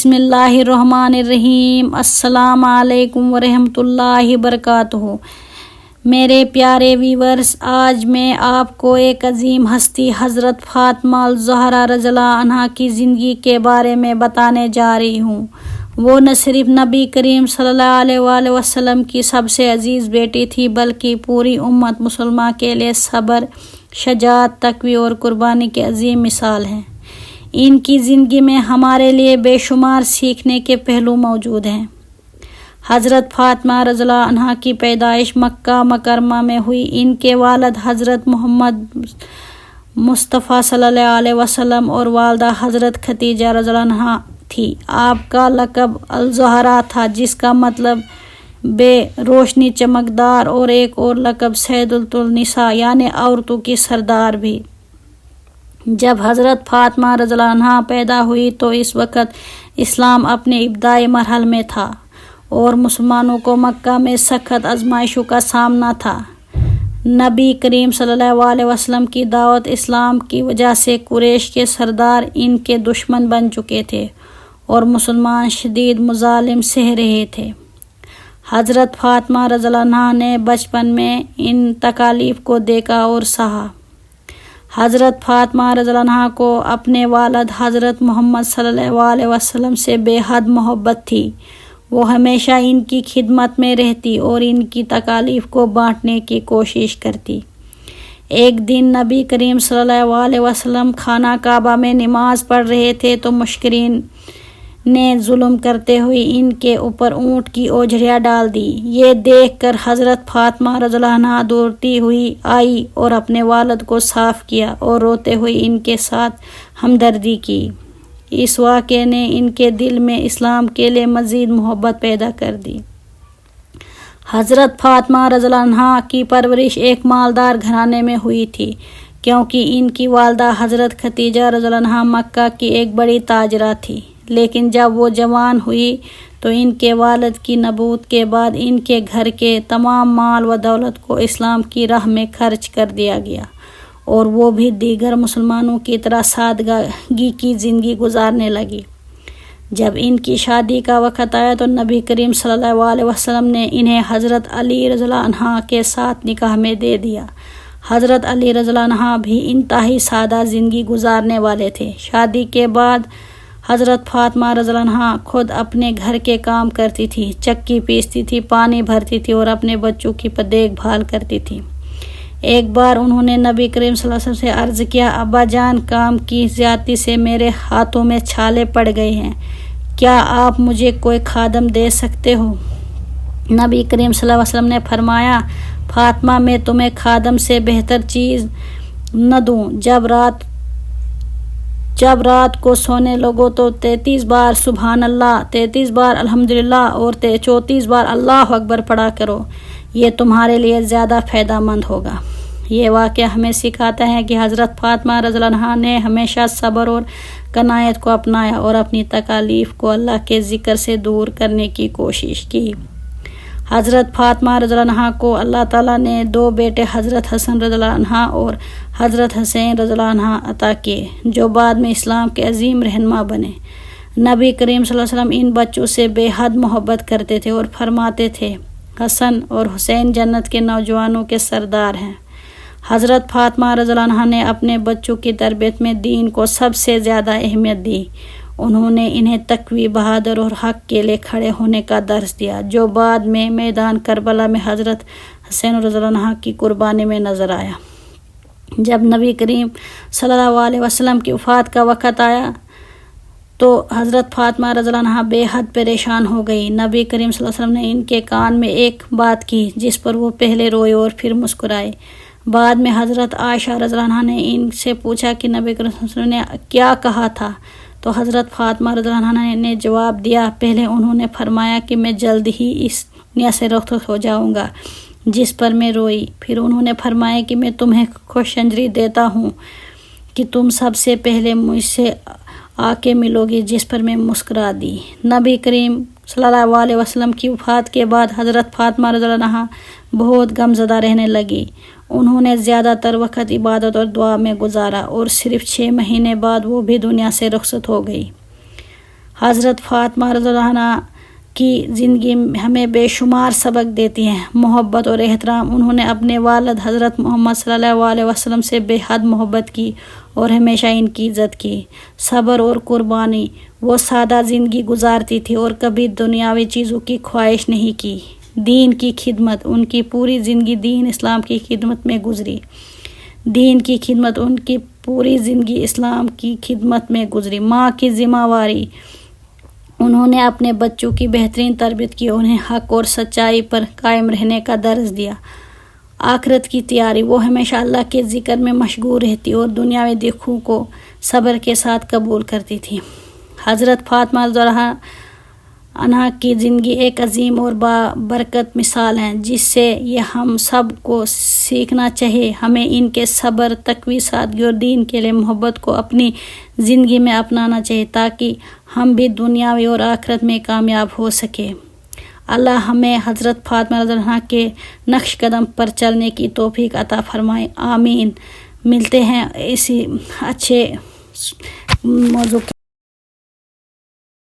بسم اللہ الرحمن الرحیم۔ السلام علیکم ورحمۃ اللہ وبرکاتہ۔ میرے پیارے ویورز، آج میں آپ کو ایک عظیم ہستی حضرت فاطمہ الزہرا رضی اللہ عنہا کی زندگی کے بارے میں بتانے جا رہی ہوں۔ وہ نہ صرف نبی کریم صلی اللہ علیہ وآلہ وسلم کی سب سے عزیز بیٹی تھی، بلکہ پوری امت مسلمہ کے لیے صبر، شجاعت، تقوی اور قربانی کی عظیم مثال ہیں۔ ان کی زندگی میں ہمارے لیے بے شمار سیکھنے کے پہلو موجود ہیں۔ حضرت فاطمہ رضی اللہ عنہا کی پیدائش مکہ مکرمہ میں ہوئی۔ ان کے والد حضرت محمد مصطفیٰ صلی اللہ علیہ وسلم اور والدہ حضرت خدیجہ رضی اللہ عنہا تھی۔ آپ کا لقب الزہرا تھا، جس کا مطلب بے روشنی، چمکدار، اور ایک اور لقب سیدۃ النساء یعنی عورتوں کی سردار بھی۔ جب حضرت فاطمہ رضی اللہ عنہا پیدا ہوئی تو اس وقت اسلام اپنے ابتدائی مرحلے میں تھا اور مسلمانوں کو مکہ میں سخت آزمائشوں کا سامنا تھا۔ نبی کریم صلی اللہ علیہ وسلم کی دعوت اسلام کی وجہ سے قریش کے سردار ان کے دشمن بن چکے تھے اور مسلمان شدید مظالم سہ رہے تھے۔ حضرت فاطمہ رضی اللہ عنہا نے بچپن میں ان تکالیف کو دیکھا اور سہا۔ حضرت فاطمہ رضی اللہ عنہا کو اپنے والد حضرت محمد صلی اللہ علیہ وسلم سے بے حد محبت تھی۔ وہ ہمیشہ ان کی خدمت میں رہتی اور ان کی تکالیف کو بانٹنے کی کوشش کرتی۔ ایک دن نبی کریم صلی اللہ علیہ وسلم خانہ کعبہ میں نماز پڑھ رہے تھے تو مشرکین نے ظلم کرتے ہوئے ان کے اوپر اونٹ کی اوجھریاں ڈال دی۔ یہ دیکھ کر حضرت فاطمہ رضی اللہ عنہا دوڑتی ہوئی آئی اور اپنے والد کو صاف کیا اور روتے ہوئے ان کے ساتھ ہمدردی کی۔ اس واقعے نے ان کے دل میں اسلام کے لیے مزید محبت پیدا کر دی۔ حضرت فاطمہ رضی اللہ عنہا کی پرورش ایک مالدار گھرانے میں ہوئی تھی، کیونکہ ان کی والدہ حضرت خدیجہ رضی اللہ عنہا مکہ کی ایک بڑی تاجرہ تھی۔ لیکن جب وہ جوان ہوئی تو ان کے والد کی نبوت کے بعد ان کے گھر کے تمام مال و دولت کو اسلام کی راہ میں خرچ کر دیا گیا اور وہ بھی دیگر مسلمانوں کی طرح سادگی کی زندگی گزارنے لگی۔ جب ان کی شادی کا وقت آیا تو نبی کریم صلی اللہ علیہ وسلم نے انہیں حضرت علی رضی اللہ عنہ کے ساتھ نکاح میں دے دیا۔ حضرت علی رضی اللہ عنہ بھی انتہائی سادہ زندگی گزارنے والے تھے۔ شادی کے بعد حضرت فاطمہ رضی اللہ عنہا خود اپنے گھر کے کام کرتی تھی، چکی پیستی تھی، پانی بھرتی تھی اور اپنے بچوں کی دیکھ بھال کرتی تھی۔ ایک بار انہوں نے نبی کریم صلی اللہ علیہ وسلم سے عرض کیا، ابا جان، کام کی زیادتی سے میرے ہاتھوں میں چھالے پڑ گئے ہیں، کیا آپ مجھے کوئی خادم دے سکتے ہو؟ نبی کریم صلی اللہ علیہ وسلم نے فرمایا، فاطمہ، میں تمہیں خادم سے بہتر چیز نہ دوں۔ جب رات کو سونے لگو تو 33 بار سبحان اللہ، 33 بار الحمدللہ اور 34 بار اللہ اکبر پڑھا کرو، یہ تمہارے لیے زیادہ فائدہ مند ہوگا۔ یہ واقعہ ہمیں سکھاتا ہے کہ حضرت فاطمہ رضی اللہ عنہا نے ہمیشہ صبر اور قناعت کو اپنایا اور اپنی تکالیف کو اللہ کے ذکر سے دور کرنے کی کوشش کی۔ حضرت فاطمہ رضی اللہ عنہا کو اللہ تعالیٰ نے 2 بیٹے حضرت حسن رضی اللہ عنہ اور حضرت حسین رضی اللہ عنہ عطا کیے، جو بعد میں اسلام کے عظیم رہنما بنے۔ نبی کریم صلی اللہ علیہ وسلم ان بچوں سے بے حد محبت کرتے تھے اور فرماتے تھے، حسن اور حسین جنت کے نوجوانوں کے سردار ہیں۔ حضرت فاطمہ رضی اللہ عنہا نے اپنے بچوں کی تربیت میں دین کو سب سے زیادہ اہمیت دی۔ انہوں نے انہیں تقوی، بہادر اور حق کے لیے کھڑے ہونے کا درس دیا، جو بعد میں میدان کربلا میں حضرت حسین رضی اللہ عنہ کی قربانی میں نظر آیا۔ جب نبی کریم صلی اللہ علیہ وسلم کی وفات کا وقت آیا تو حضرت فاطمہ رضی اللہ عنہا بے حد پریشان ہو گئی۔ نبی کریم صلی اللہ علیہ وسلم نے ان کے کان میں ایک بات کی جس پر وہ پہلے روئے اور پھر مسکرائے۔ بعد میں حضرت عائشہ رضی اللہ عنہا نے ان سے پوچھا کہ نبی کریم صلی اللہ علیہ وسلم نے کیا کہا تھا؟ تو حضرت فاطمہ رضی اللہ عنہا نے جواب دیا، پہلے انہوں نے فرمایا کہ میں جلد ہی اس دنیا سے رخصت ہو جاؤں گا، جس پر میں روئی۔ پھر انہوں نے فرمایا کہ میں تمہیں خوشخبری دیتا ہوں کہ تم سب سے پہلے مجھ سے آ کے ملو گی، جس پر میں مسکرا دی۔ نبی کریم صلی اللہ علیہ وسلم کی وفات کے بعد حضرت فاطمہ رضی اللہ عنہا بہت غمزدہ رہنے لگی۔ انہوں نے زیادہ تر وقت عبادت اور دعا میں گزارا اور صرف 6 مہینے بعد وہ بھی دنیا سے رخصت ہو گئی۔ حضرت فاطمہ رضی اللہ عنہا کی زندگی ہمیں بے شمار سبق دیتی ہے، محبت اور احترام۔ انہوں نے اپنے والد حضرت محمد صلی اللہ علیہ وسلم سے بے حد محبت کی اور ہمیشہ ان کی عزت کی۔ صبر اور قربانی، وہ سادہ زندگی گزارتی تھی اور کبھی دنیاوی چیزوں کی خواہش نہیں کی۔ دین کی خدمت، ان کی پوری زندگی دین اسلام کی خدمت میں گزری۔ دین کی خدمت، ان کی پوری زندگی اسلام کی خدمت میں گزری۔ ماں کی ذمہ داری، انہوں نے اپنے بچوں کی بہترین تربیت کی، انہیں حق اور سچائی پر قائم رہنے کا درس دیا۔ آخرت کی تیاری، وہ ہمیشہ اللہ کے ذکر میں مشغول رہتی اور دنیاوی دکھوں کو صبر کے ساتھ قبول کرتی تھی۔ حضرت فاطمہ رضی اللہ عنہا کی زندگی ایک عظیم اور بابرکت مثال ہے جس سے یہ ہم سب کو سیکھنا چاہیے۔ ہمیں ان کے صبر، تقوی، سادگی اور دین کے لیے محبت کو اپنی زندگی میں اپنانا چاہیے تاکہ ہم بھی دنیاوی اور آخرت میں کامیاب ہو سکیں۔ اللہ ہمیں حضرت فاطمہ رضی اللہ عنہا کے نقش قدم پر چلنے کی توفیق عطا فرمائے، آمین۔ ملتے ہیں اسی اچھے موضوع